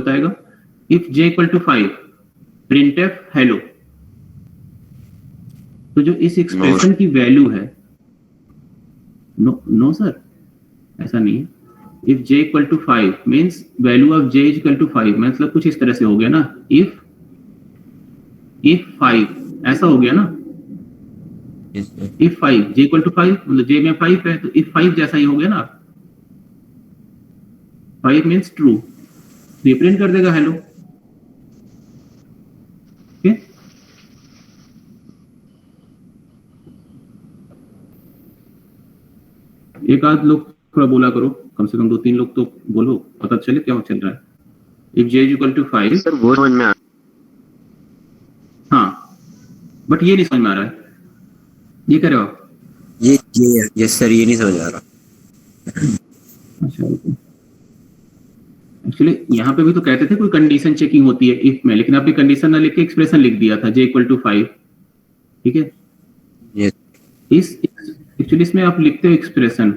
बताएगा if j equal to 5 printf hello. तो जो इस एक्सप्रेशन की वैल्यू है, नो सर ऐसा नहीं है। If j equal to 5 means value of j is equal to 5, मतलब कुछ इस तरह से हो गया ना, इफ 5 ऐसा हो गया ना, इफ 5 j इक्वल टू 5 मतलब j में 5 है, तो इफ 5 जैसा ही हो गया ना, 5 मीन्स ट्रू, तो ये प्रिंट कर देगा हेलो। ओके, एक आध लोग थोड़ा बोला करो, कम से कम 2-3 लोग तो बोलो, पता चले क्या चल रहा है। If j is equal to 5, sir वो समझ में आ, हाँ बट ये नहीं समझ में आ रहा है, ये कह रहे हो आप? ये सर ये नहीं समझ आ रहा। अच्छा, एक्चुअली यहाँ पे भी तो कहते थे कोई कंडीशन चेकिंग होती है इफ में, लेकिन आपने कंडीशन ना लिख के एक्सप्रेशन लिख दिया था j इक्वल टू 5, ठीक है। इस एक्चुअली इसमें आप लिखते हो एक्सप्रेशन,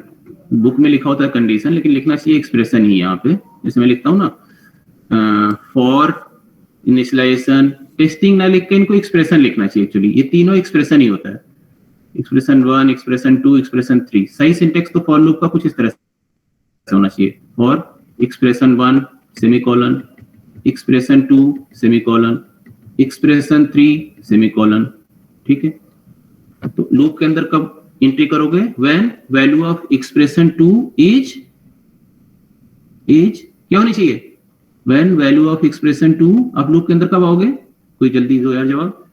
बुक में लिखा होता है कंडीशन, लेकिन लिखना चाहिए एक्सप्रेशन ही यहाँ पे। जैसे मैं लिखता हूँ ना, फॉर इनिशियलाइजेशन टेस्टिंग ना लिख के इनको एक्सप्रेशन लिखना चाहिए। एक्चुअली ये तीनों एक्सप्रेशन ही होता है, एक्सप्रेशन 1, एक्सप्रेशन 2, एक्सप्रेशन 3। सही सिंटेक्स तो फॉर लूप का कुछ इस तरह से होना चाहिए, for expression 1 semicolon, expression 2 semicolon, expression 3 semicolon, ठीक है। तो लूप के अंदर कब एंट्री करोगे? When value of expression 2 is क्या होनी चाहिए? व्हेन वैल्यू ऑफ एक्सप्रेशन 2, आप लूप के अंदर कब आओगे? कोई जल्दी दो यार जवाब।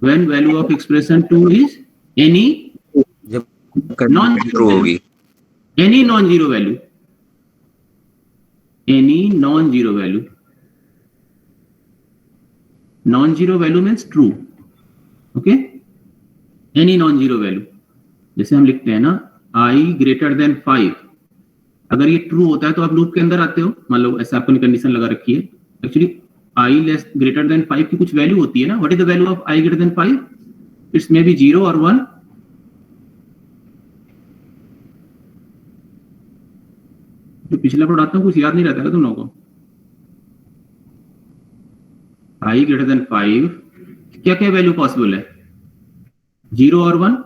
When value of expression 2 is any non zero होगी, any non zero value, any non zero value, non zero value means true, okay. Any non zero value, जैसे हम लिखते हैं ना i ग्रेटर देन 5, अगर ये ट्रू होता है तो आप लूप के अंदर आते हो, मान लो ऐसा आपने कंडीशन लगा रखी है। Actually i less greater than 5 की कुछ वैल्यू होती है ना, what is the value of i greater than 5? It's may be 0 और 1। जो पिछला पढ़ाता हूँ कुछ याद नहीं रहता है तुम लोगों को? i ग्रेटर देन 5 क्या क्या वैल्यू पॉसिबल है? 0 और 1।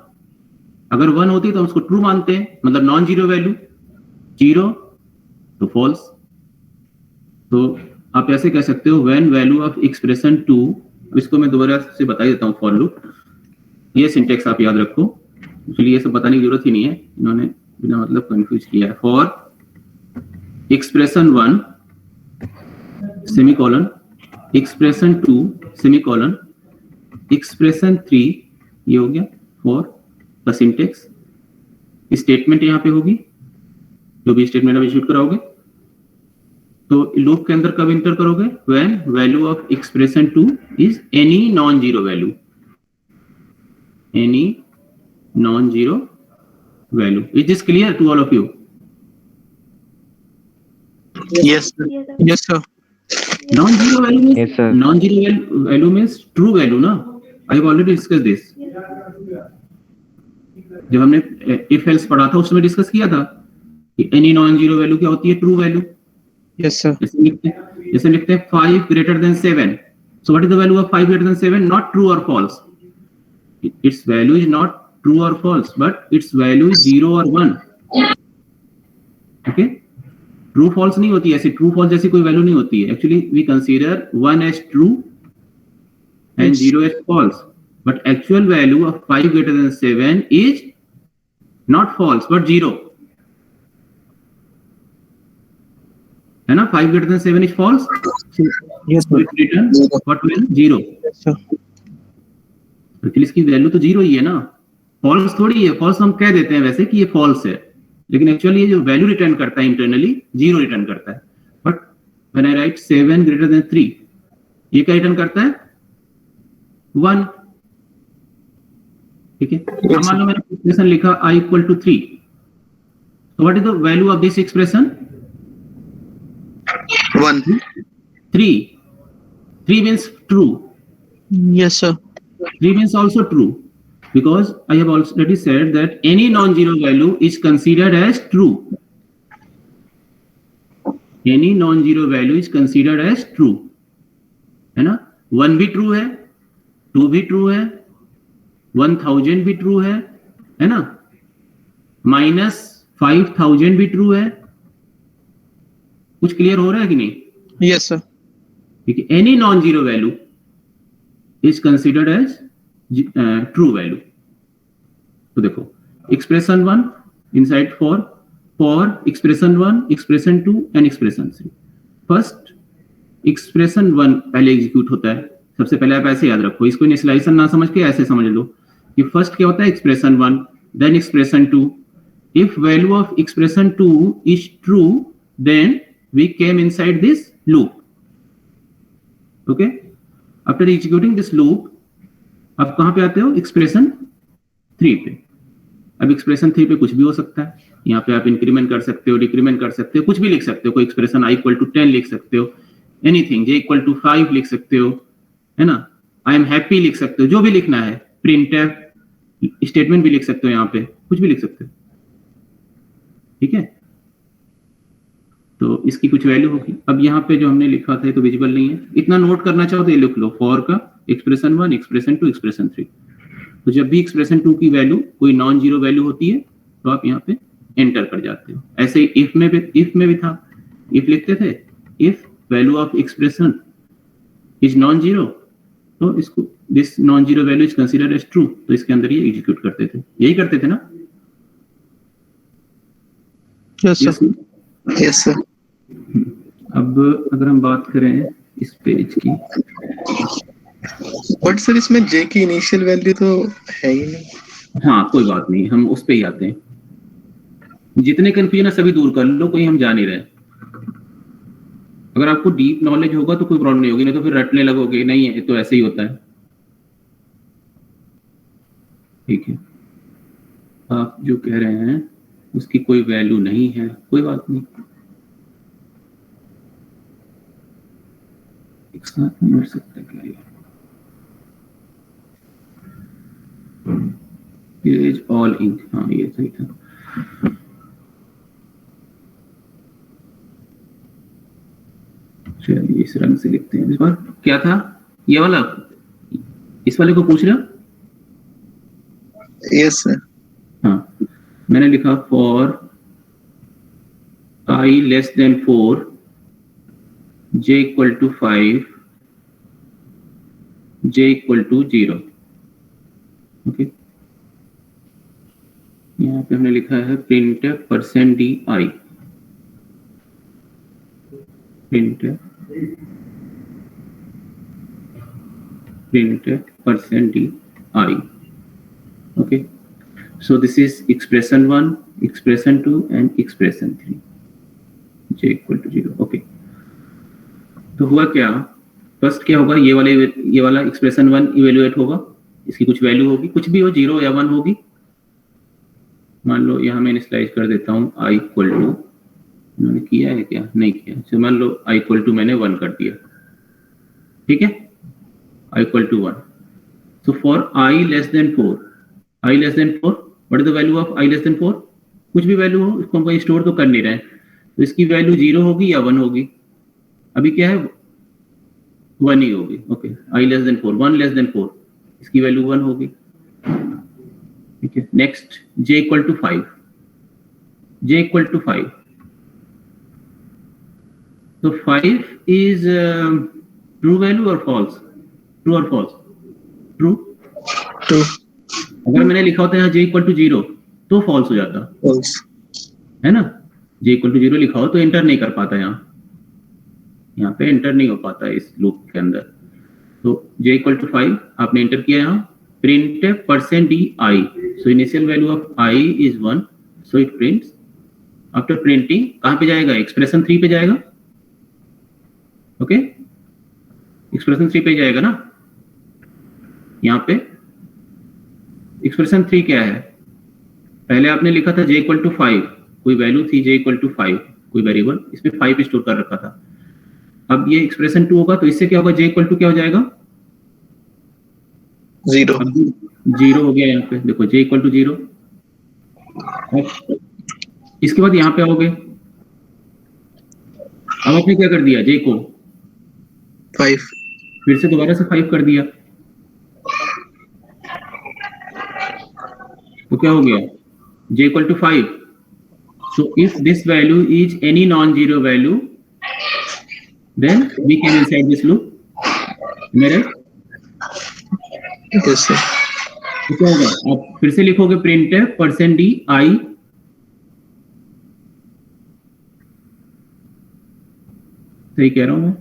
अगर 1 होती तो हम उसको ट्रू मानते हैं, मतलब नॉन जीरो वैल्यू, 0 तो फॉल्स। तो आप ऐसे कह सकते हो व्हेन वैल्यू ऑफ एक्सप्रेशन 2, इसको मैं दोबारा से बता देता हूँ फॉर लूप, ये सिंटेक्स आप याद रखो, इसलिए ये सब बताने की जरूरत ही नहीं है, इन्होंने बिना मतलब कंफ्यूज किया है। For expression 1 semicolon, expression 2 semicolon, expression 3, ये हो गया फॉर का सिंटेक्स। स्टेटमेंट यहाँ पे होगी, जो भी स्टेटमेंट आप एग्जीक्यूट कराओगे। तो लूप के अंदर कब इंटर करोगे? When value of expression 2 is any non zero value, any non zero value. Is this clear to all of you? Yes, sir. Yes, sir. Non zero value means, non zero value means true value ना। I have already discuss this, जब हमने if else पढ़ा था उसमें discuss किया था कि any non zero value क्या होती है? True value. Yes, sir. जैसे लिखते हैं 5 greater than 7, so what is the value of 5 greater than 7? Not true or false, its value is not true or false, but its value is 0 or 1, okay। True false नहीं होती, ऐसी true false जैसी कोई value नहीं होती है। Actually we consider 1 as true and 0 as false, but actual value of 5 greater than 7 is not false but 0, है ना। 5 greater than 7 is false, Yes, so sir. it return what will 0, Yes, sir. तो इसकी value तो 0 ही है ना, false थोड़ी है। False हम कह देते हैं वैसे कि ये फॉल्स है, लेकिन एक्चुअली ये जो वैल्यू रिटर्न करता है इंटरनली 0 रिटर्न करता है। But when I right 7 greater than 3, ये क्या रिटर्न करता है? 1, ठीक है। अब मान लो मैंने एक्सप्रेशन लिखा i इक्वल टू 3, तो what is the value of this expression? 1. 3 means true, Yes, sir. 3 means also true, because I have already said that any non-zero value is considered as true. Any non zero value is considered as true, है ना। 1 भी true है, 2 भी true है, 1000 भी true है ना, -5000 भी ट्रू है। कुछ क्लियर हो रहा है कि नहीं? Yes, sir. ठीक है, any non zero value is considered as true value. तो देखो expression 1 inside for expression 1, expression 2 and expression 3। First expression 1 पहले एग्जीक्यूट होता है। सबसे पहले आप ऐसे याद रखो, इसको इनिशियलाइजेशन ना समझ के ऐसे समझ लो कि फर्स्ट क्या होता है, expression 1 then expression 2। If value of expression 2 is true then we came inside this loop. Okay, after executing this loop आप कहां पे आते हो, एक्सप्रेशन 3 पे। अब एक्सप्रेशन 3 पे कुछ भी हो सकता है, यहाँ पे आप इंक्रीमेंट कर सकते हो, डिक्रीमेंट कर सकते हो, कुछ भी लिख सकते हो। कोई एक्सप्रेशन i = 10 लिख सकते हो, एनीथिंग, j = 5 लिख सकते हो, है ना, आई एम हैप्पी लिख सकते हो, जो भी लिखना है, प्रिंटफ स्टेटमेंट भी लिख सकते हो, यहाँ पे कुछ भी लिख सकते हो। ठीक है, तो इसकी कुछ वैल्यू होगी। अब यहाँ पे जो हमने लिखा था तो विजिबल नहीं है, इतना नोट करना चाहो तो ये लिख लो, फॉर का एक्सप्रेशन 1, एक्सप्रेशन 2, एक्सप्रेशन 3। तो जब भी एक्सप्रेशन 2 की वैल्यू कोई नॉन जीरो वैल्यू होती है तो आप यहाँ पे एंटर कर जाते हो। ऐसे ही इफ में भी था, इफ लिखते थे, if value of expression is non zero तो इसको this non zero value is considered as true, तो इसके अंदर ये एग्जीक्यूट करते थे। यही करते थे ना? Yes, sir. Yes, sir. अब अगर हम बात करें इस पेज की, बट सर इसमें j की इनिशियल वैल्यू तो है ही नहीं। हाँ कोई बात नहीं, हम उस पे ही आते हैं। जितने कंफ्यूजन है सभी दूर कर लो, कोई हम जा नहीं रहे। अगर आपको डीप नॉलेज होगा तो कोई प्रॉब्लम नहीं होगी, नहीं तो फिर रटने लगोगे, नहीं है तो ऐसे ही होता है। ठीक है, आप जो कह रहे हैं उसकी कोई वैल्यू नहीं है, कोई बात नहीं, एक साथ नहीं मिल सकता क्या ये? पेज ऑल इंक, हाँ ये सही था। चलिए इस रंग से लिखते हैं। इस बार क्या था ये वाला, इस वाले को पूछ रहे हो? Yes sir. हाँ, मैंने लिखा for i less than 4, j = 5, j = 0। Okay, यहाँ पे हमने लिखा है printf %di, printf %di। okay, so this is expression 1, expression 2 and expression 3, j = 0। Okay, तो हुआ क्या, फर्स्ट क्या होगा, ये वाला एक्सप्रेशन 1 इवेल्युएट होगा, इसकी कुछ वैल्यू होगी, कुछ भी हो, 0 या 1 होगी। मान लो यहाँ मैं इनिशियलाइज कर देता हूँ i = मैंने किया है क्या, नहीं किया, तो मान लो i = मैंने 1 कर दिया। ठीक है, i = 1। so for i less than 4, what is the value of i less than 4? कुछ भी वैल्यू हो, इसको हम कहीं स्टोर तो कर नहीं रहे हैं, तो इसकी वैल्यू 0 होगी या 1 होगी। अभी क्या है, 1 ही होगी। Okay, i less than 4, 1 less than 4, इसकी वैल्यू 1 होगी। ठीक है, नेक्स्ट j = 5, j = 5, तो 5 is true value or false? True or false? True। अगर मैंने लिखा होता है j = 0 तो false हो जाता, false है ना। j = 0 लिखा हो तो एंटर नहीं कर पाता, यहाँ पे एंटर नहीं हो पाता इस लूप के अंदर। तो j = 5 आपने एंटर किया, यहाँ printf %di, so initial value of i is 1, so it prints। After printing कहाँ पे जाएगा, एक्सप्रेशन 3 पे जाएगा। ओके, एक्सप्रेशन 3 पे जाएगा ना। यहाँ पे एक्सप्रेशन 3 क्या है, पहले आपने लिखा था j = 5, कोई वैल्यू थी j = 5, कोई वेरिएबल, इसमें 5 स्टोर कर रखा था। अब ये एक्सप्रेशन 2 होगा तो इससे क्या होगा, j = क्या हो जाएगा, 0। 0 हो गया। यहाँ पे देखो j = 0। इसके बाद यहाँ पे आओगे, अब आपने क्या कर दिया, जे को 5. फिर से दोबारा से 5 कर दिया, तो क्या हो गया, j equal to 5. So if this value is any non zero value then we can inside this loop मेरे. Yes sir. तो क्या होगा, आप फिर से लिखोगे प्रिंटफ %d i, सही कह रहा हूं मैं,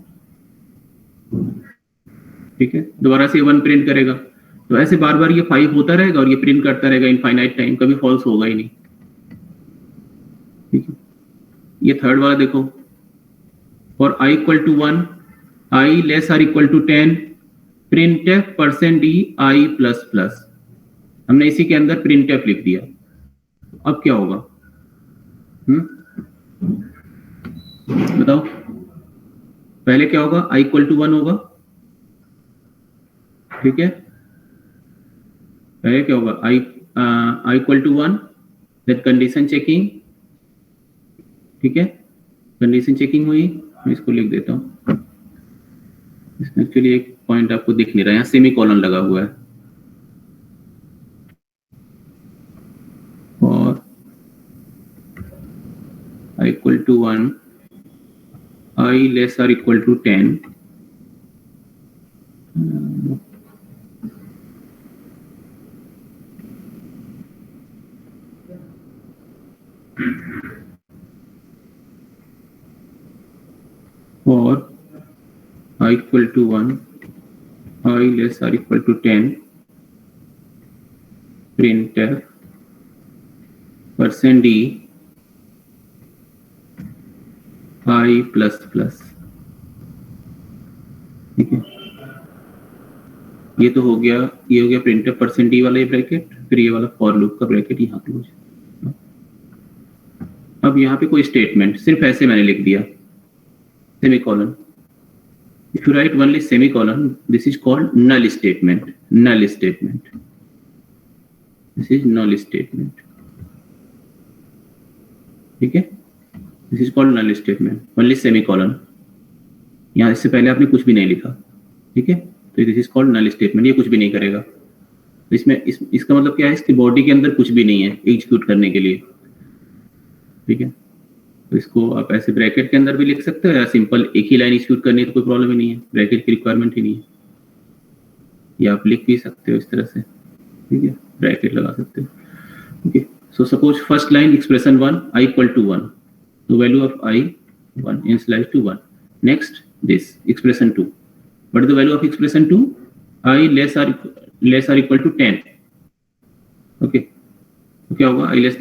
ठीक है. दोबारा से 1 प्रिंट करेगा, तो ऐसे बार बार ये 5 होता रहेगा और ये प्रिंट करता रहेगा इनफाइनाइट टाइम, कभी फॉल्स होगा ही नहीं, ठीक है. ये थर्ड वाला देखो, for i equal to 1 i less or equal to 10 printf %d i plus plus. हमने इसी के अंदर प्रिंटफ लिख दिया. अब क्या होगा, बताओ, पहले क्या होगा, i इक्वल टू 1 होगा, ठीक है. पहले क्या होगा, i equal to 1, that condition checking, ठीक है. कंडीशन चेकिंग हुई, मैं इसको लिख देता हूं. इसमें एक्चुअली एक पॉइंट आपको दिख नहीं रहा है, यहाँ सेमी कॉलन लगा हुआ है. और i equal to 1 i less or equal to 10 और i equal to 1 i less or equal to 10 printf %d i plus plus, ठीक है. ये तो हो गया, ये हो गया printf %d वाला ये ब्रैकेट, फिर ये वाला फॉर लूप का ब्रैकेट यहाँ क्लोज. अब यहाँ पे कोई स्टेटमेंट सिर्फ ऐसे मैंने लिख दिया, semicolon. If you write only semicolon, this is called null statement. Null statement. This is null statement. ठीक है? This is called null statement. Only semicolon. यहाँ इससे पहले आपने कुछ भी नहीं लिखा, ठीक है? तो this is called null statement. ये कुछ भी नहीं करेगा. इसमें इसका मतलब क्या है? इसकी बॉडी के अंदर कुछ भी नहीं है एग्जीक्यूट करने के लिए, ठीक है. तो इसको आप ऐसे ब्रैकेट के अंदर भी लिख सकते हो, या सिंपल एक ही लाइन एग्जीक्यूट करनी है तो कोई प्रॉब्लम ही नहीं है, ब्रैकेट की रिक्वायरमेंट ही नहीं है. या आप लिख भी सकते हो इस तरह से, ठीक है, ब्रैकेट लगा सकते हो. Okay, so suppose first line expression 1 i equal to 1, तो value of i 1 initialise to 1. Next this expression 2, what is the value of expression 2, i less or equal to 10. Okay, तो क्या होगा, i less,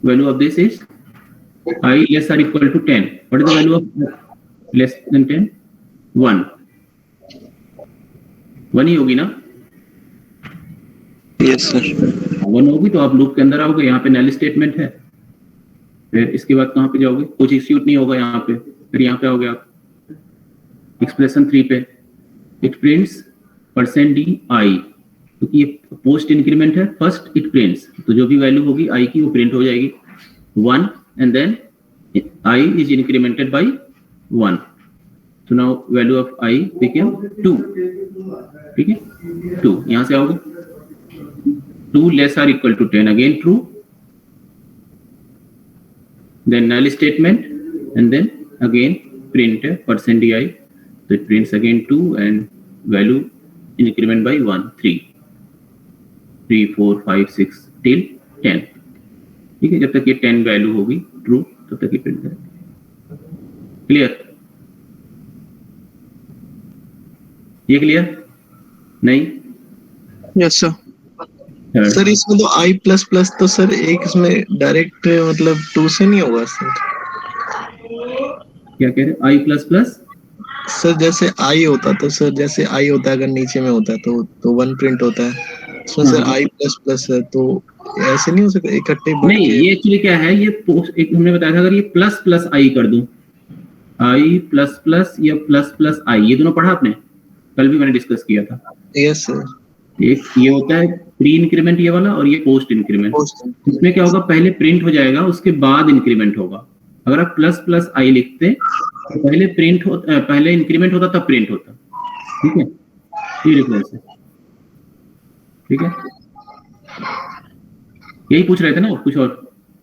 value of this is I less or equal to 10. What is the value of less than 10? 1. 1 ही होगी ना? Yes sir. 1 होगी तो आप loop के अंदर आओगे, यहाँ पे null स्टेटमेंट है, फिर इसके बाद कहाँ पे जाओगे, कुछ एग्जीक्यूट नहीं होगा यहाँ पे, फिर यहाँ पे आओगे आप एक्सप्रेशन 3 पे, इट प्रिंट्स %d i, क्योंकि ये पोस्ट इंक्रीमेंट है, फर्स्ट इट प्रिंट्स, तो जो भी वैल्यू होगी i की वो प्रिंट हो जाएगी 1, and then i is incremented by 1. So now value of i became 2, ठीक है, 2. यहां से आओगे 2 less or equal to 10, again true, then null statement, and then again print %d i, तो it prints again 2 and value increment by 1, 3, 4, 5, 6 till 10, ठीक है. जब तक ये 10 वैल्यू होगी ट्रू तब तक ये प्रिंट करेगा. क्लियर? ये क्लियर नहीं? Yes sir. सर इसमें तो i प्लस प्लस, तो सर एक इसमें डायरेक्ट मतलब 2 से नहीं होगा सर? क्या कह रहे हो, i प्लस प्लस? सर जैसे i होता, तो सर जैसे i होता है अगर नीचे में होता है तो 1 प्रिंट होता है, इसमें सर i प्लस प्लस है, तो ऐसे नहीं हो सकता इकट्ठे? नहीं, ये एक्चुअली क्या है, ये एक हमने बताया था, अगर ये प्लस प्लस i कर दूं, i प्लस प्लस या प्लस प्लस i, ये दोनों पढ़ा आपने, कल भी मैंने डिस्कस किया था. Yes sir. एक ये होता है प्री इंक्रीमेंट ये वाला, और ये पोस्ट इंक्रीमेंट. इसमें क्या होगा, पहले प्रिंट हो जाएगा, उसके बाद इंक्रीमेंट होगा. अगर आप प्लस प्लस आई लिखते तो पहले इंक्रीमेंट होता तब प्रिंट होता, ठीक है, ये डिफरेंस है, ठीक है, यही पूछ रहे थे ना, कुछ और?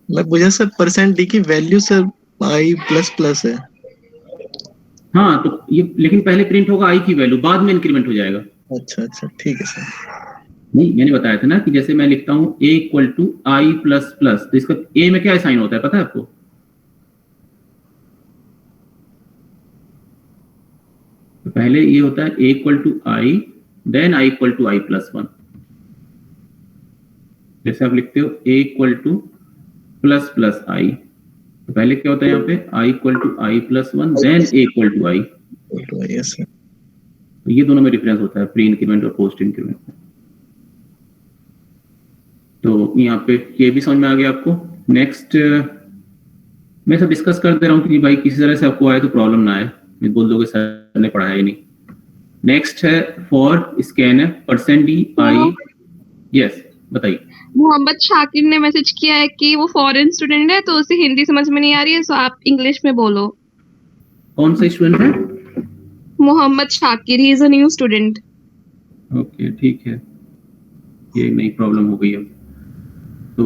मैं मुझे सर परसेंट डी की value sir I plus plus है। हाँ तो ये लेकिन पहले प्रिंट होगा आई की वैल्यू, बाद में इंक्रीमेंट हो जाएगा। अच्छा अच्छा ठीक है सर। नहीं, मैंने बताया था ना कि जैसे मैं लिखता हूँ a equal to I plus plus, तो इसका a में क्या साइन होता है पता है आपको? तो पहले ये होता है a equal to I, then i equal to I plus one. जैसे आप लिखते हो a equal to plus plus I, तो पहले क्या होता है यहाँ पे i equal to I plus one, then a equal to I. Yes sir. तो ये दोनों में डिफरेंस होता है, प्री इंक्रीमेंट और पोस्ट इंक्रीमेंट में। तो यहाँ पे ये भी समझ में आ गया आपको। नेक्स्ट मैं सब डिस्कस कर दे रहा हूँ कि भाई किसी तरह से आपको आए तो प्रॉब्लम ना आए, मैं बोल दोगे सर ने पढ़ाया ही नहीं। नेक्स्ट है for scan percent D I. Yes बताइए। मोहम्मद शाकिर ने मैसेज किया है कि वो फॉरेन स्टूडेंट है तो उसे हिंदी समझ में नहीं आ रही है, तो आप इंग्लिश में बोलो। कौन सा स्टूडेंट है? Mohammed Shakir, he is a new student. Okay ठीक है, ये नई प्रॉब्लम हो गई अब। तो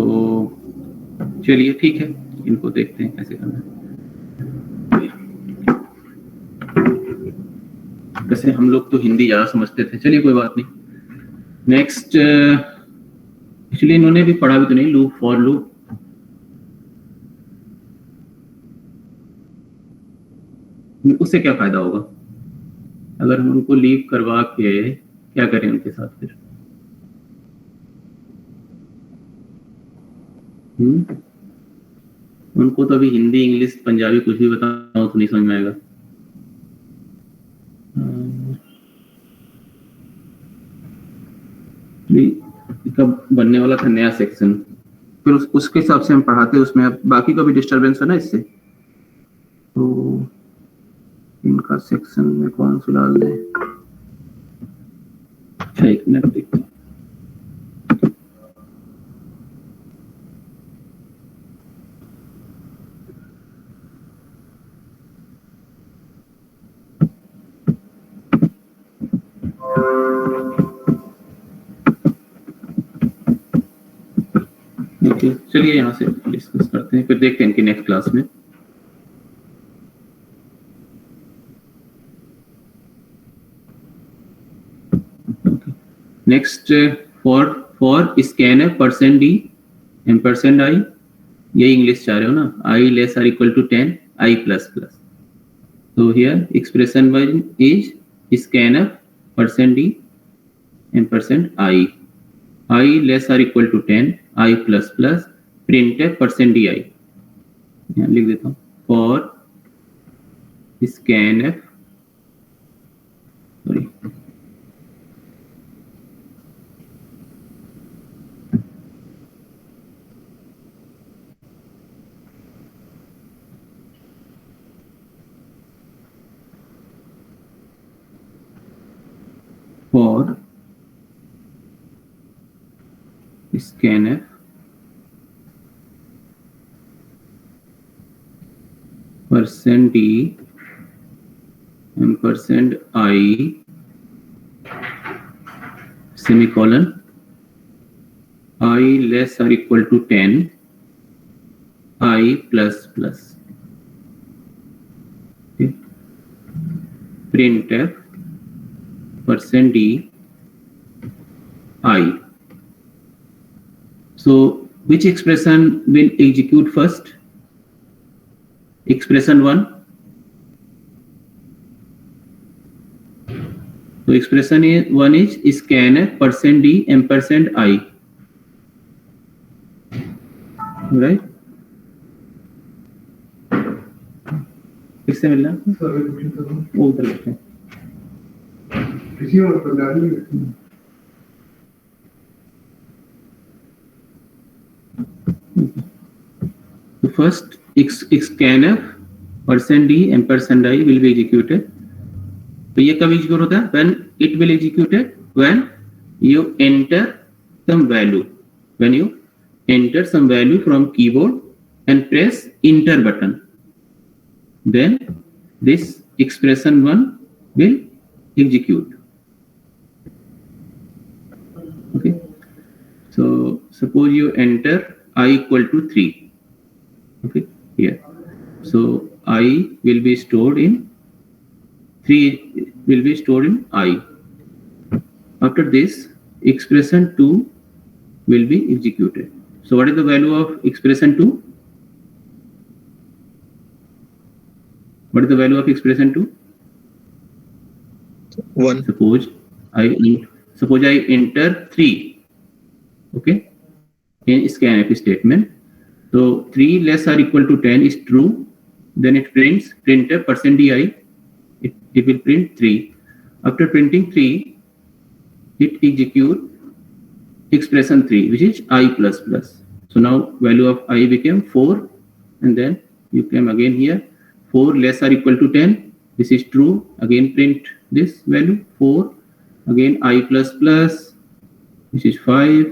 चलिए ठीक है, इनको देखते हैं कैसे करना है। वैसे हम लोग तो हिंदी ज्यादा समझते थे, चलिए कोई बात नहीं। नेक्स्ट एक्चुअली इन्होंने भी पढ़ा भी तो नहीं, लूप फॉर लूप। उससे क्या फायदा होगा अगर हम उनको लीव करवा के क्या करें उनके साथ फिर? उनको तो अभी हिंदी इंग्लिश पंजाबी कुछ भी बताओ तो नहीं समझ में आएगा। इसका बनने वाला था नया सेक्शन, फिर उसके हिसाब से हम पढ़ाते हैं, उसमें अब बाकी का भी डिस्टरबेंस है ना इससे। तो इनका सेक्शन में कौन सा डाल दें? अच्छा एक मिनट देखते हैं। चलिए यहाँ से डिस्कस करते हैं, फिर देखते हैं इनकी नेक्स्ट क्लास में। Next for scan percent D ampersand I, ये इंग्लिश चाह रहे हो ना, I less or equal to 10 I plus plus. तो here expression one is scan percent D ampersand I, I less or equal to 10 I plus plus, print percent D I. यहाँ लिख देता हूँ for scan F, sorry for scan F percent D ampersand I semicolon, I less or equal to 10 I plus plus, print f percent D i. So which expression will execute first? Expression 1. So expression 1 is scan percent d ampersand I, right? किससे मिलना? वो उधर बैठे हैं। So first scanf percent d ampersand I will be executed. तो ये कब execute होता है? When it will executed when you enter some value, when you enter some value from keyboard and press enter button. then this expression 1 will execute. Okay, so suppose you enter I equal to 3. Okay, here, so I will be stored in 3 will be stored in I. After this, expression 2 will be executed. So what is the value of expression 2? What is the value of expression 2? 1. Suppose I enter 3. Okay, in scanf statement. So 3 less or equal to 10 is true. Then it prints printf %di. It will print 3. After printing 3, it execute expression 3, which is I plus plus. So now value of I became 4, and then you came again here, 4 less or equal to 10. This is true. Again print this value 4. Again I plus plus, which is 5.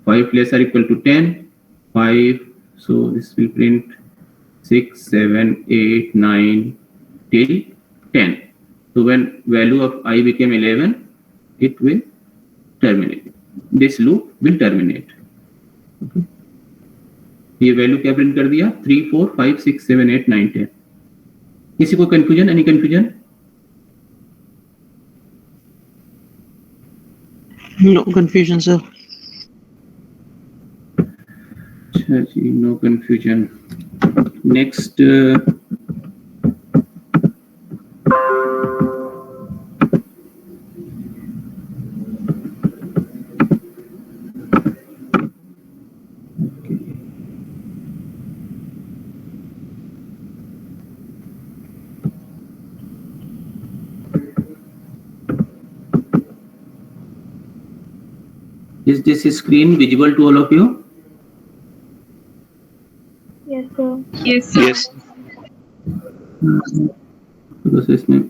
5 less or equal to 10. 5. So this will print 6, 7, 8, 9 till 10. So when value of I became 11, it will terminate. This loop will terminate. Okay. ये value क्या print कर दिया? 3, 4, 5, 6, 7, 8, 9, 10. किसी को confusion? Any confusion? No confusion, sir. अच्छा जी, no confusion. Next is this screen visible to all of you? Yes, sir. Yes, sir. Yes. Process में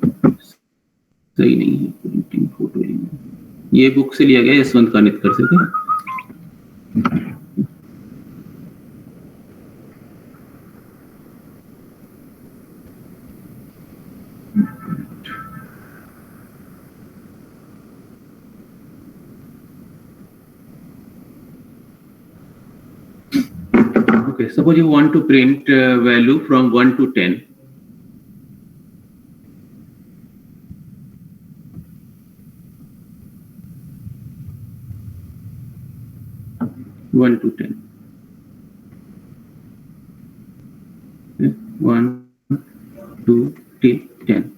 सही नहीं है प्रिंटिंग फोटो लेना. ये बुक से लिया गया यशवंत कानितकर से. क्या okay, suppose you want to print value from 1 to 10. One to 10. Okay. 1, 2 till 10.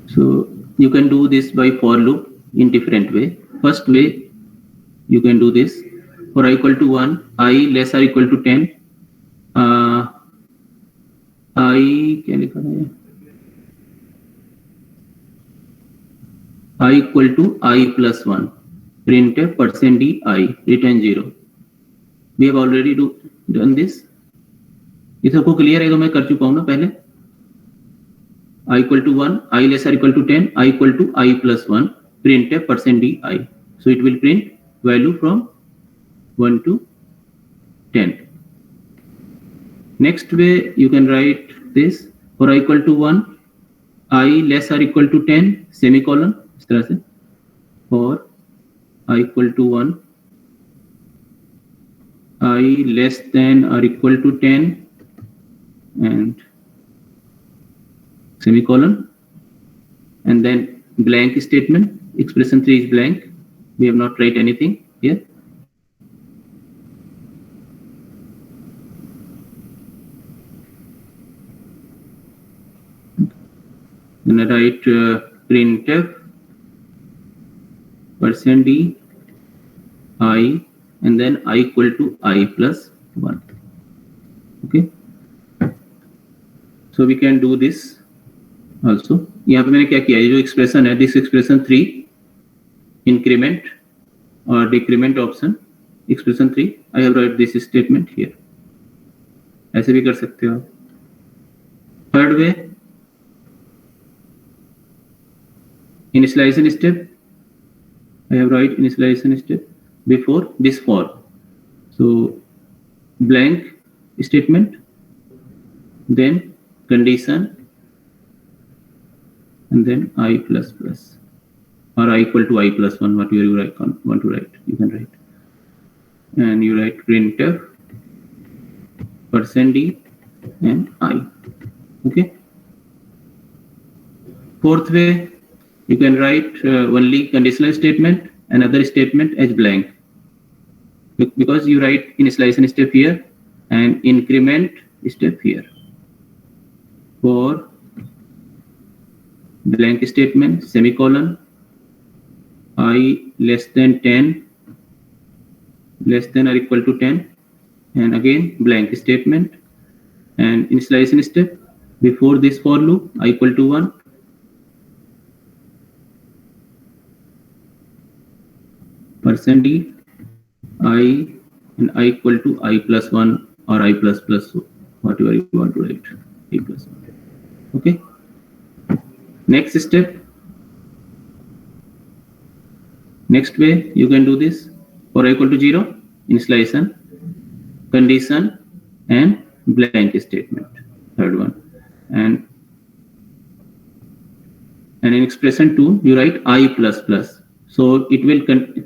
So you can do this by for loop in different way. First way, you can do this for I equal to 1, I less or equal to 10. I क्या लिखा है? I equal to I plus 1. Printf %di return 0. We have already done this. ये सबको clear है? तो मैं कर चुका हूँ ना पहले. I equal to 1, I less or equal to 10, I equal to I plus 1. Printf %di. So it will print value from 1 to 10. Next way, you can write this for I equal to 1, I less or equal to 10 semicolon. इस तरह से for I equal to 1, I less than or equal to 10 and semicolon, and then blank statement. Expression 3 is blank. We have not write anything here. Then I write printf %d I, and then I equal to I plus 1. Okay. So we can do this also. यहाँ पे मैंने क्या किया? ये जो expression है, this expression 3 increment or decrement option, expression 3, I have write this statement here. ऐसे भी कर सकते हो. Third way, initialization step. I have write initialization step before this for. So blank statement, then condition, and then I plus plus, or I equal to I plus 1, whatever you want to write, you can write. And you write printf %d and I. Okay. Fourth way, you can write only conditional statement, another statement as blank, because you write initialization step here and increment step here. For blank statement, semicolon, I less than 10, less than or equal to 10, and again blank statement, and initialization step before this for loop, I equal to 1, %d, I, and I equal to I plus 1 or I plus plus, whatever you want to write, I plus 1. Okay. Next step, next way you can do this. For I equal to 0, initialization, condition, and blank statement, third one. And in expression 2, you write I plus plus. So it will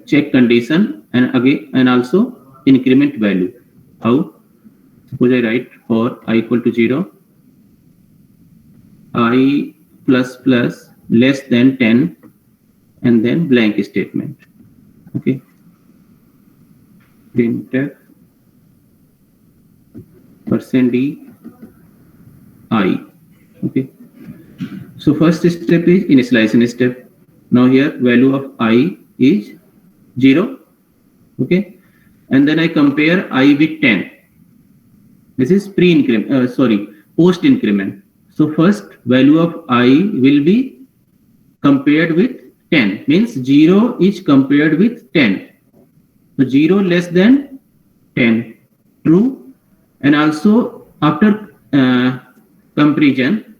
check condition and again and also increment value. How? Suppose I write for I equal to 0, I plus plus less than 10, and then blank statement. Okay. Printf %d I. Okay. So first step is initialization step. Now here value of I is 0. Okay. And then I compare I with 10. This is post increment. So first value of I will be compared with 10, means 0 is compared with 10. So 0 less than 10, true. And also after comparison,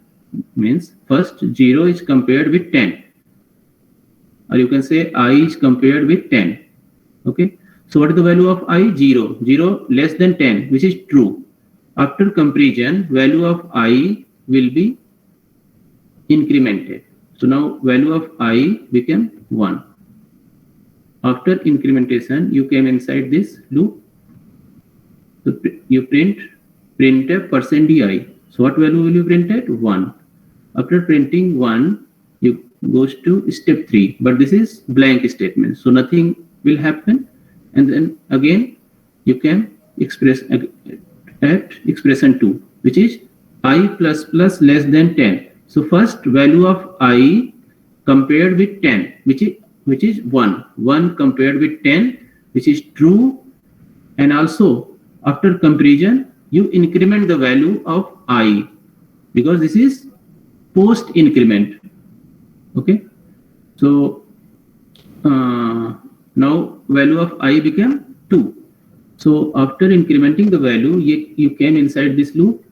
means first 0 is compared with 10, or you can say I is compared with 10. Okay. So what is the value of I? 0. 0 less than 10, which is true. After comparison, value of I will be incremented. So now value of I became 1. After incrementation, you came inside this loop. So you printf %di. So what value will you print at? 1. After printing 1, you goes to step 3. But this is blank statement, so nothing will happen. And then again you can express at expression 2, which is I plus plus less than 10. So first value of I compared with 10, which is 1. 1 compared with 10, which is true. And also after comparison, you increment the value of I, because this is post increment. Okay. So now value of I became 2. So after incrementing the value, you came inside this loop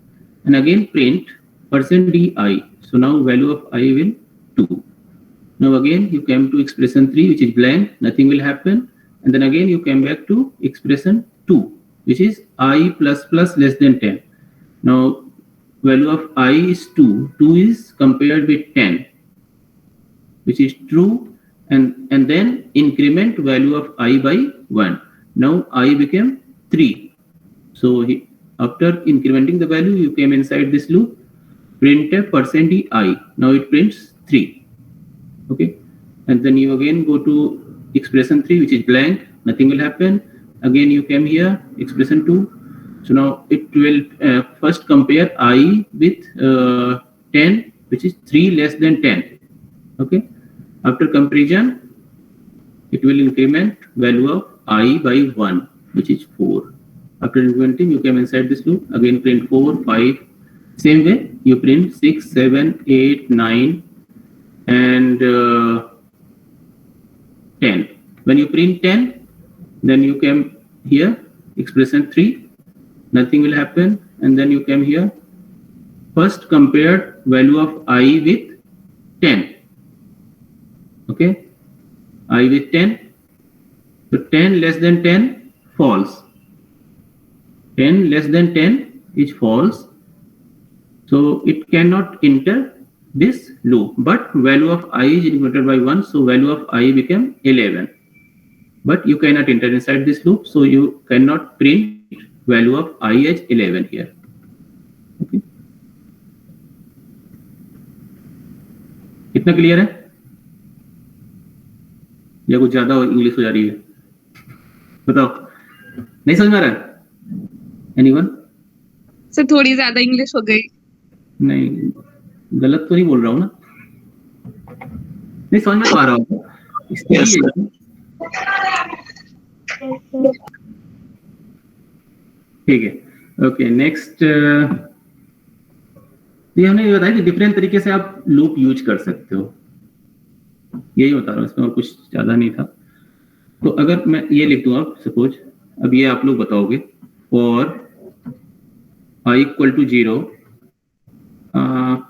and again print %di. So now value of I will 2. Now again you came to expression 3, which is blank, nothing will happen. And then again you came back to expression 2, which is I plus plus less than 10. Now value of I is 2. 2 is compared with 10, which is true. And then increment value of I by 1. Now I became 3. So after incrementing the value, you came inside this loop, printf %di. Now it prints 3. Okay. And then you again go to expression 3, which is blank, nothing will happen. Again you came here, expression 2. So now it will first compare I with 10, which is 3 less than 10. Okay. After comparison, it will increment value of I by 1, which is 4. After incrementing, you came inside this loop, again print 4, 5. Same way, you print 6, 7, 8, 9, and 10. When you print 10, then you came here, expression 3, nothing will happen. And then you came here, first compared value of I with 10. Okay, I with 10. So 10 less than 10, false. 10 less than 10, is false, so it cannot enter this loop, but value of I is incremented by 1, so value of I became 11, but you cannot enter inside this loop, so you cannot print value of I as 11 here. Okay, कितना clear है या कुछ ज्यादा English हो जा रही है? बताओ, नहीं समझ में आ रहा है एनीवन? सर थोड़ी ज्यादा इंग्लिश हो गई। नहीं, गलत तो नहीं बोल रहा हूँ ना? नहीं, समझ में तो आ रहा हूँ Yes, sir. ठीक है, ओके। नेक्स्ट, ये हमने ये बताया कि डिफरेंट तरीके से आप लूप यूज कर सकते हो, यही बता रहा हूँ, इसमें और कुछ ज्यादा नहीं था। तो अगर मैं ये लिख दूँ, आप सपोज, अब ये आप लोग बताओगे, और I equal to 0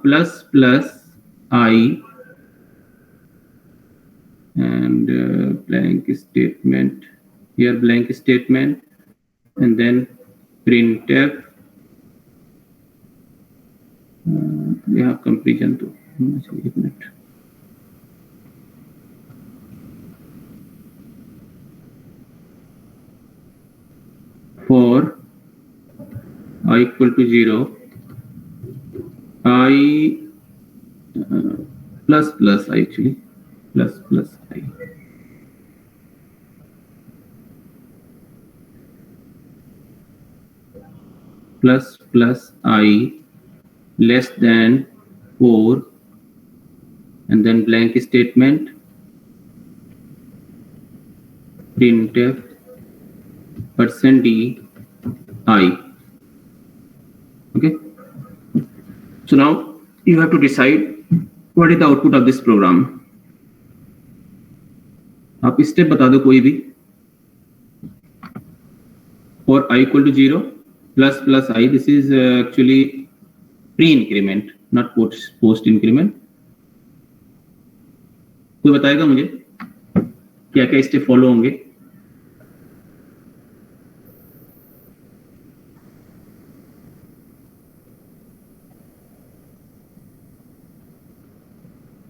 plus plus I and blank statement, here blank statement, and then printf, यहाँ कंपेरिजन तो होना चाहिए, एक minute. For I equal to 0, I plus plus I actually plus plus I, plus plus I less than 4, and then blank statement, printf %d I. Okay, so now you have to decide what is the output of this program. आप step बता दो कोई भी। For I equal to 0 plus plus I, this is actually pre-increment, not post increment. कोई बताएगा मुझे क्या क्या स्टेप फॉलो होंगे?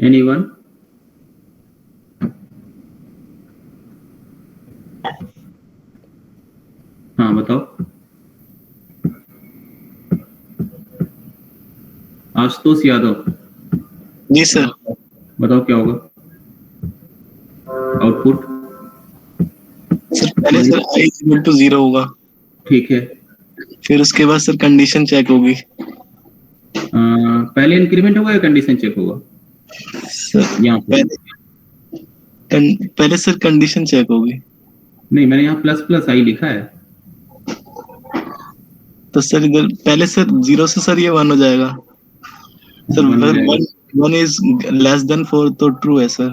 Anyone? हाँ बताओ, आशुतोष यादव, जी सर। बताओ क्या होगा आउटपुट? सर पहले सर I इक्वल टू 0 होगा, ठीक है, फिर उसके बाद सर कंडीशन चेक होगी। पहले इंक्रीमेंट होगा या कंडीशन चेक होगा? सर यहाँ पे पहले सर कंडीशन चेक होगी। नहीं, मैंने यहाँ प्लस प्लस आई लिखा है। तो सर इधर पहले सर 0 से सर ये 1 हो जाएगा सर। One हो जाएगा। 1 इज लेस देन 4 तो ट्रू है सर।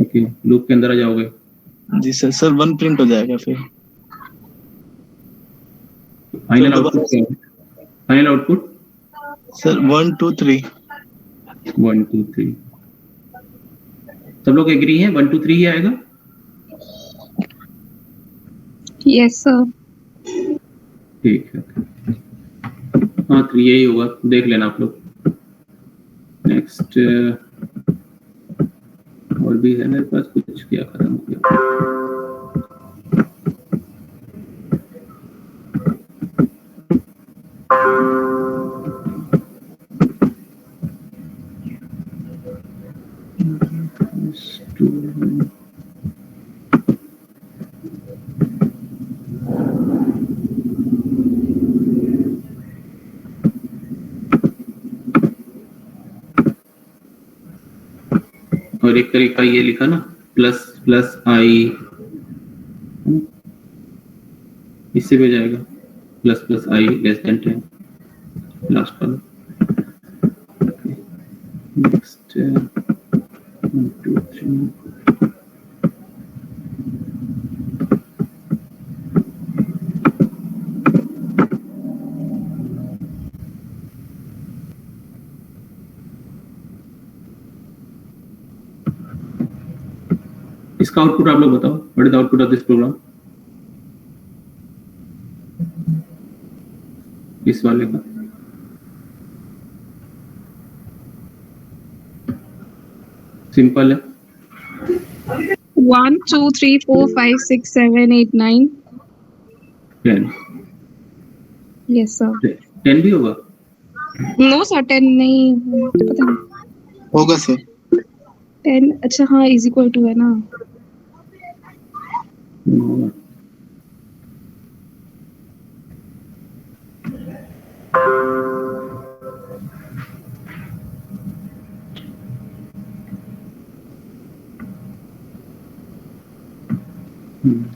ओके, लूप के अंदर आ जाओगे। जी सर। सर 1 प्रिंट हो जाएगा फिर। फाइनल आउटपुट क्या है? Final output sir 1 2 3। 1 2 3, सब लोग एग्री हैं 1 2 3 ही आएगा? Yes sir. ठीक है, हाँ 3 यही होगा, देख लेना आप लोग। नेक्स्ट, और भी है मेरे पास कुछ, क्या खत्म हो गया? और एक तरीका ये लिखा ना, प्लस प्लस आई, इससे भी हो जाएगा, plus plus i less than 10, last वाला। नेक्स्ट 1 2 3, इसका आउटपुट आप लोग बताओ, what is the output of this program? इस वाले का? सिंपल है। 1 2 3 4 5 6 7 8 9 10 यस सर 10 भी होगा? नो सर 10 नहीं पता नहीं होगा सर 10 अच्छा हाँ इज इक्वल टू है ना होगा।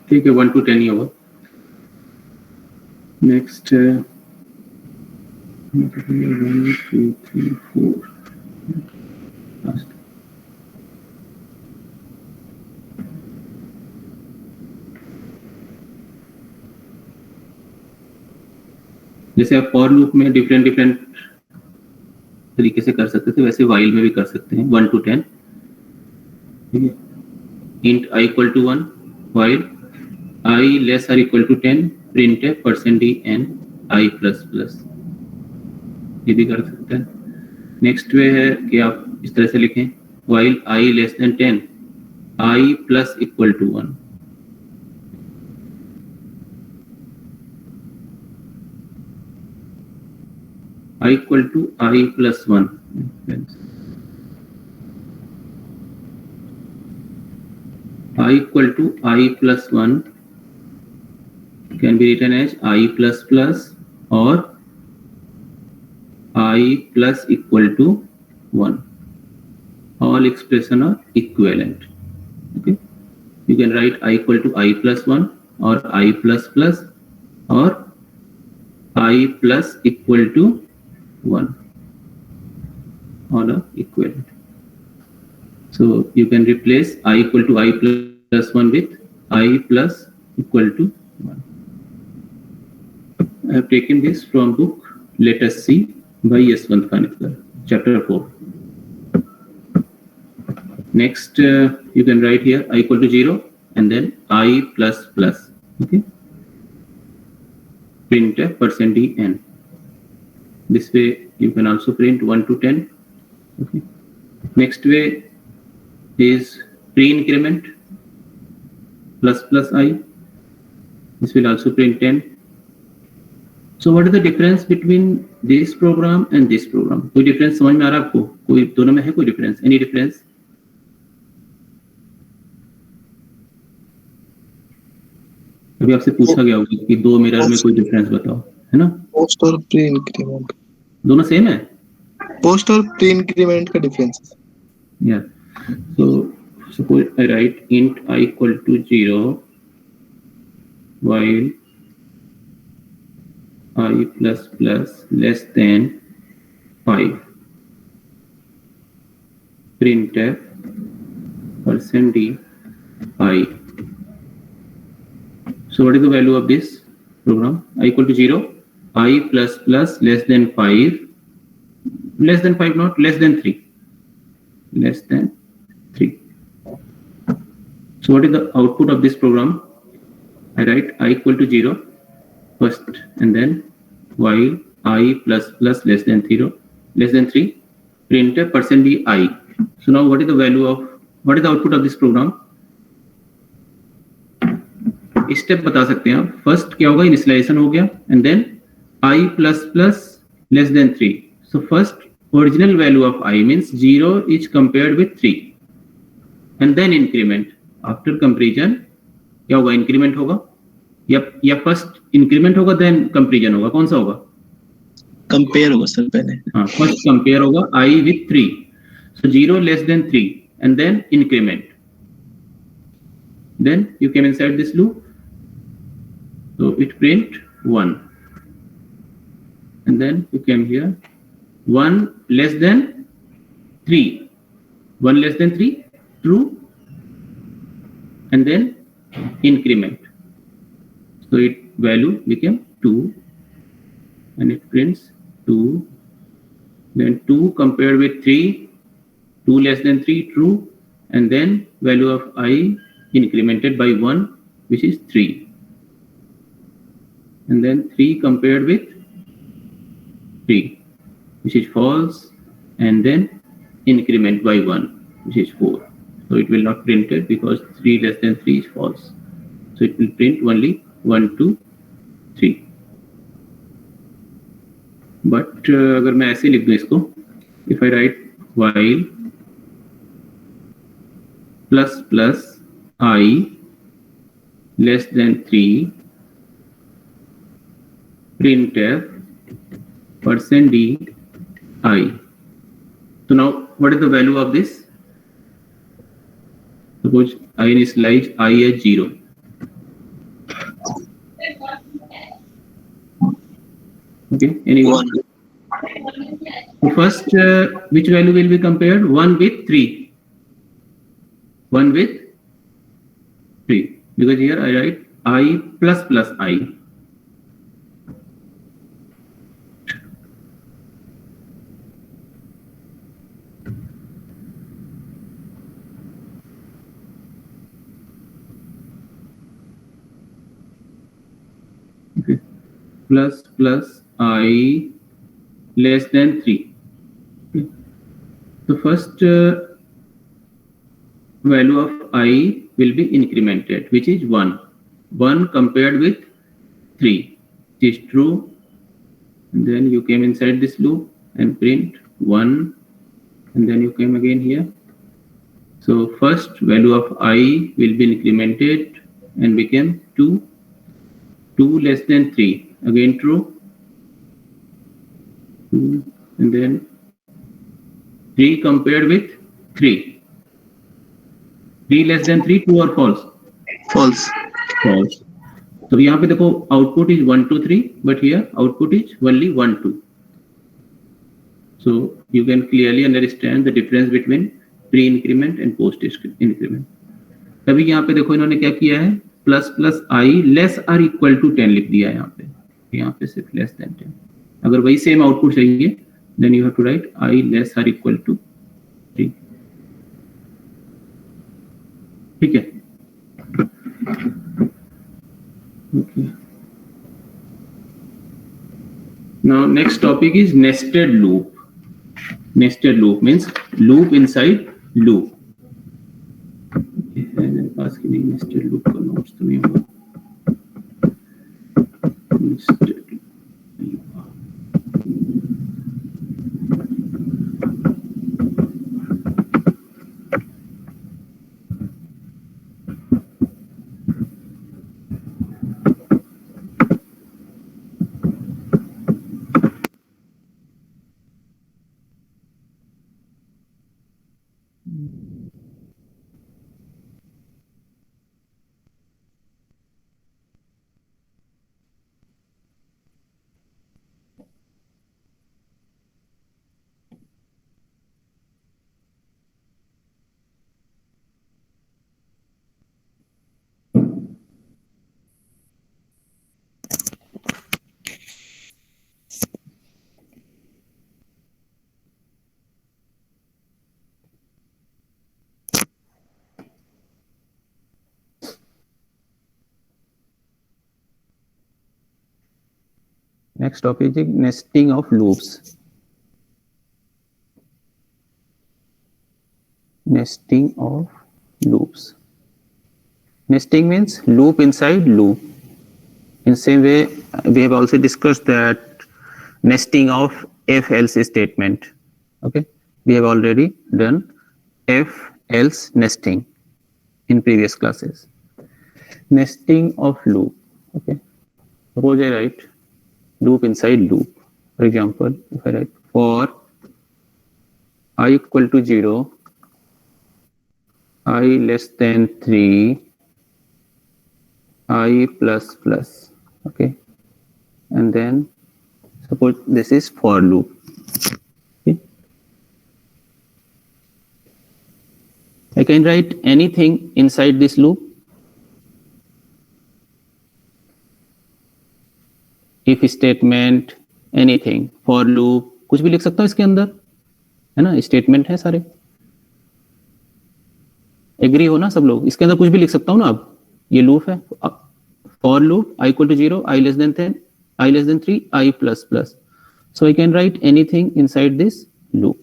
ठीक है 1 to 10 ही होगा। Next 1 2 3 4 last. जैसे आप फॉर लूप में डिफरेंट तरीके से कर सकते थे, वैसे वाइल में भी कर सकते हैं 1 to 10। ठीक है, int I equal to 1 while I less or equal to 10 printf %d n I plus plus, ये भी कर सकते हैं। नेक्स्ट वे है कि आप इस तरह से लिखें while I less than 10 I plus equal to 1। I equal to I plus 1। I equal to I plus 1 can be written as I plus plus or I plus equal to 1. All expression are equivalent. Okay, you can write I equal to I plus 1 or I plus plus or I plus equal to 1. All are equivalent. So you can replace I equal to I plus 1 with I plus equal to 1. I have taken this from book Let Us See by Yaswant Kanitkar, chapter 4. Next, you can write here I equal to 0 and then I plus plus. Okay, printf %d n. This way you can also print 1 to 10. Okay. Next way is pre-increment plus plus I. This will also print 10. So what is the difference between this program and this program? कोई difference समझ में आ रहा है आपको? कोई दोनों में है कोई difference? Any difference? अभी आपसे पूछा गया होगा कि दो मिरर में कोई difference बताओ, है ना? पोस्ट और प्री इंक्रीमेंट दोनों सेम है? पोस्ट और प्री इंक्रीमेंट का difference Yeah. So suppose I write int I equal to 0 while I plus plus less than 5. Printf %d I. So what is the value of this program? I equal to 0, I plus plus less than 5, less than 5 not, less than 3. Less than 3. So what is the output of this program? I write I equal to 0 first and then while I plus plus less than 0, less than 3, printf %d I. So now what is the value of, what is the output of this program? Step बता सकते हैं आप। First क्या होगा, initialisation हो गया and then I plus plus less than 3. So first original value of I means 0 is compared with 3 and then increment. After comparison क्या होगा, इंक्रीमेंट होगा या फर्स्ट इंक्रीमेंट होगा देन कंपैरिजन होगा, कौन सा होगा? कंपेयर होगा सर पहले। हाँ, फर्स्ट कंपेयर होगा I with 3. So 0 less than 3 and then increment. Then you came inside this loop. So it print 1 and then you came here 1 less than 3, 1 less than 3 true and then increment. So it value became 2 and it prints 2, then 2 compared with 3, 2 less than 3 true and then value of I incremented by 1 which is 3 and then 3 compared with 3, which is false, and then increment by 1, which is 4. So it will not print it because 3 less than 3 is false. So it will print only 1, 2, 3. But अगर मैं ऐसे लिख दूं इसको, if I write while plus plus I less than 3 printf %d I. So now what is the value of this? Suppose I initialize I as 0. Okay, anyone? So first, which value will be compared? 1 with 3. 1 with 3. Because here I write I plus plus I. Okay. Plus plus I less than 3. Okay. So first value of I will be incremented, which is 1. 1 compared with 3, which is true. And then you came inside this loop and print 1. And then you came again here. So first value of I will be incremented and became 2. 2 less than 3, again true. 2, and then 3 compared with 3. 3 less than 3, true or false? false. False. So यहाँ पे देखो output is 1, 2, 3, but here output is only 1, 2. So you can clearly understand the difference between pre-increment and post-increment. तभी यहाँ पे देखो इन्होंने क्या किया है, plus plus i less or equal to 10 लिख दिया है यहाँ पे सिर्फ लेस देन 10. अगर वही सेम आउटपुट चाहिए then you have to write i less or equal to 3. ठीक है. Okay. Now next topic is nested loop. Nested loop means loop inside loop. मेरे पास की नहीं nested loop का नोट्स तो नहीं होगा. Nested loop. Next topic is nesting of loops. Nesting of loops. Nesting means loop inside loop. In same way, we have also discussed that nesting of if-else statement. Okay, we have already done if-else nesting in previous classes. Nesting of loop. Okay, suppose I write loop inside loop. For example, if I write for I equal to 0, I less than 3, I plus plus. Okay, and then suppose this is for loop. Okay. I can write anything inside this loop. If statement, anything, for loop, कुछ भी लिख सकता हूँ इसके अंदर, है ना, statement है सारे. एग्री हो ना सब लोग? इसके अंदर कुछ भी लिख सकता हूँ ना. अब ये लूप है, for loop, I equal to 0, I less than 10, I less than 3, I plus plus. So I can write anything inside this loop.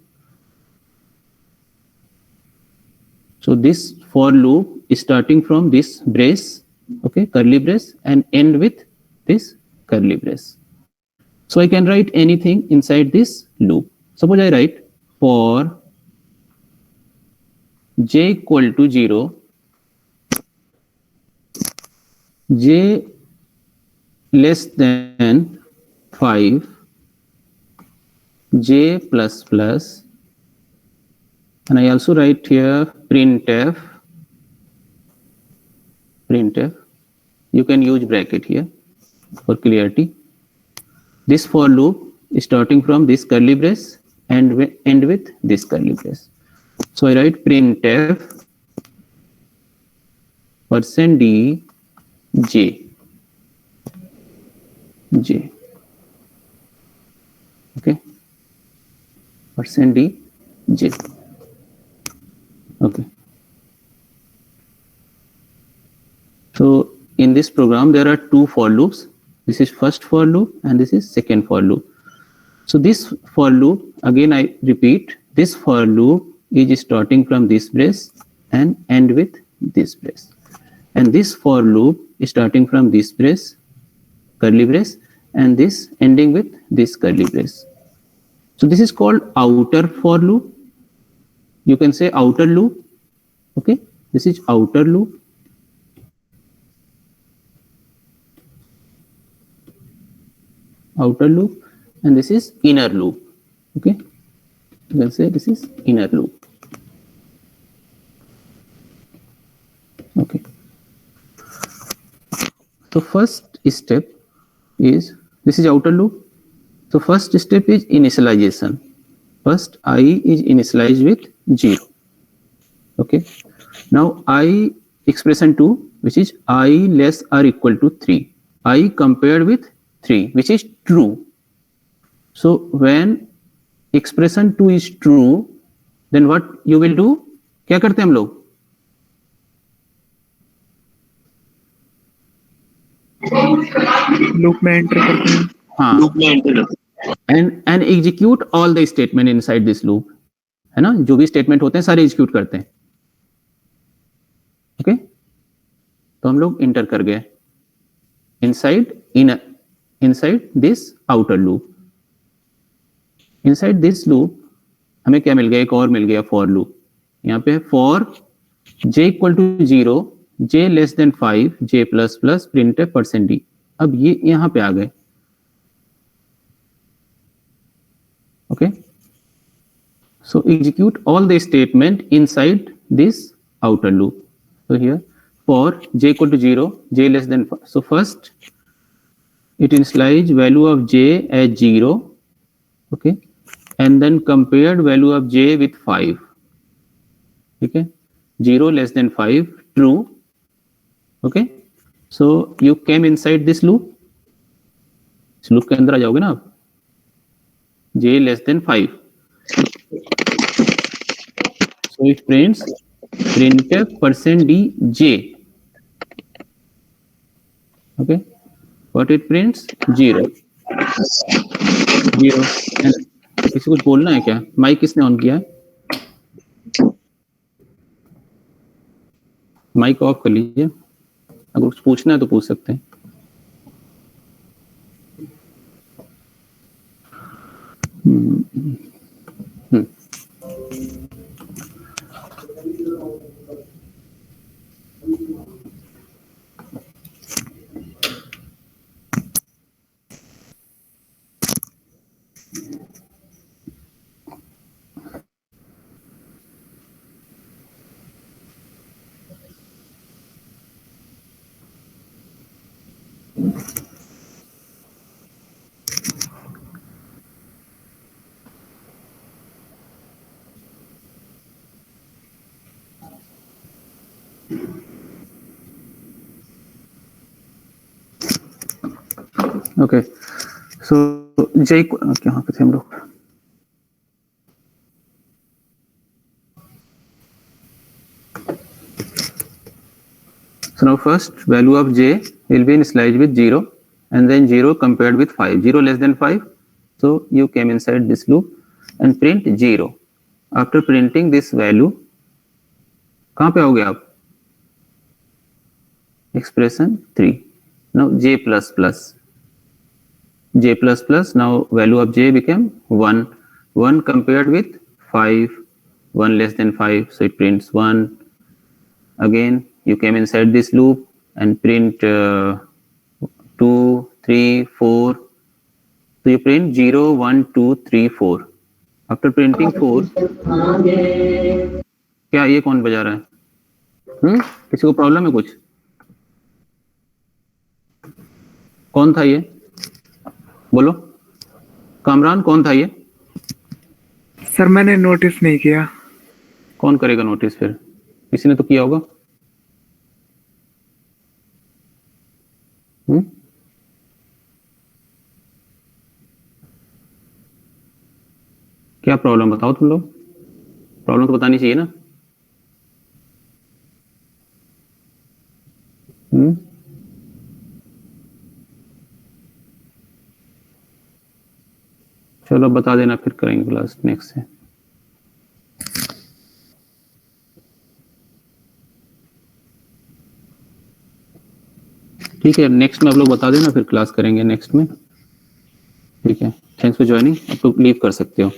So this for loop is starting from this brace, okay, curly brace, and end with this curly brace. So I can write anything inside this loop. Suppose I write for j equal to 0, j less than 5, j plus plus, and I also write here printf. You can use bracket here for clarity. This for loop is starting from this curly brace and end with this curly brace. So I write printf %d j. Okay, %d j. Okay. So in this program there are two for loops. This is first for loop and this is second for loop. So this for loop, again I repeat, this for loop is starting from this brace and end with this brace. And this for loop is starting from this brace, curly brace, and this ending with this curly brace. So this is called outer for loop. You can say outer loop. Okay, this is outer loop. Outer loop, and this is inner loop. Okay, you can say this is inner loop. Okay, so first step is, this is outer loop. So first step is initialization. First I is initialized with 0. Okay, now I expression 2, which is I less or equal to 3. I compared with 3, which is true. So when expression 2 is true, then what you will do? क्या करते हैं हम लोग? Loop में enter करते हैं. हाँ, loop में एंटर करते हैं. and execute all the statement inside this loop. है ना, जो भी स्टेटमेंट होते हैं सारे एग्जीक्यूट करते हैं. ओके, तो हम लोग इंटर कर गए inside this outer loop. Inside this loop हमें क्या मिल गया? एक और मिल गया for loop. यहाँ पे for j equal to 0, j less than 5, j plus plus printf %d. अब ये यहाँ पे आ गए. Okay, so execute all the statement inside this outer loop. So here for j equal to 0, j less than 5. So first it initialize value of j as 0, okay, and then compared value of j with 5. Okay, 0 less than 5, true. Okay, so you came inside this loop. इस loop के अंदर आ जाओगे ना आप. j less than 5. So it prints printf %d j. Okay, what it prints? 0. And किसी कुछ बोलना है क्या? माइक किसने ऑन किया? माइक ऑफ कर लीजिए. अगर कुछ पूछना है तो पूछ सकते हैं. Okay, so j कहाँ पे थे हम लोग? So now first value of j will be initialized with 0 and then 0 compared with 5. 0 less than 5, So you came inside this loop and print 0. After printing this value, कहाँ पे आओगे आप? Expression 3. Now j plus plus. J plus plus. Now value of j became 1. 1 compared with 5. 1 less than 5. So it prints 1. Again, you came inside this loop and print 2, 3, 4. So you print 0, 1, 2, 3, 4. After printing 4, क्या ये कौन बजा रहा है? किसी को problem है कुछ? कौन था ये? बोलो। कामरान कौन था ये? सर मैंने नोटिस नहीं किया। कौन करेगा नोटिस फिर? किसी ने तो किया होगा। क्या प्रॉब्लम बताओ तुम लोग? प्रॉब्लम तो बतानी चाहिए ना। चलो बता देना, फिर करेंगे क्लास नेक्स्ट से। ठीक है, नेक्स्ट में आप लोग बता देना, फिर क्लास करेंगे नेक्स्ट में। ठीक है, थैंक्स फॉर ज्वाइनिंग। आप लोग लीव कर सकते हो।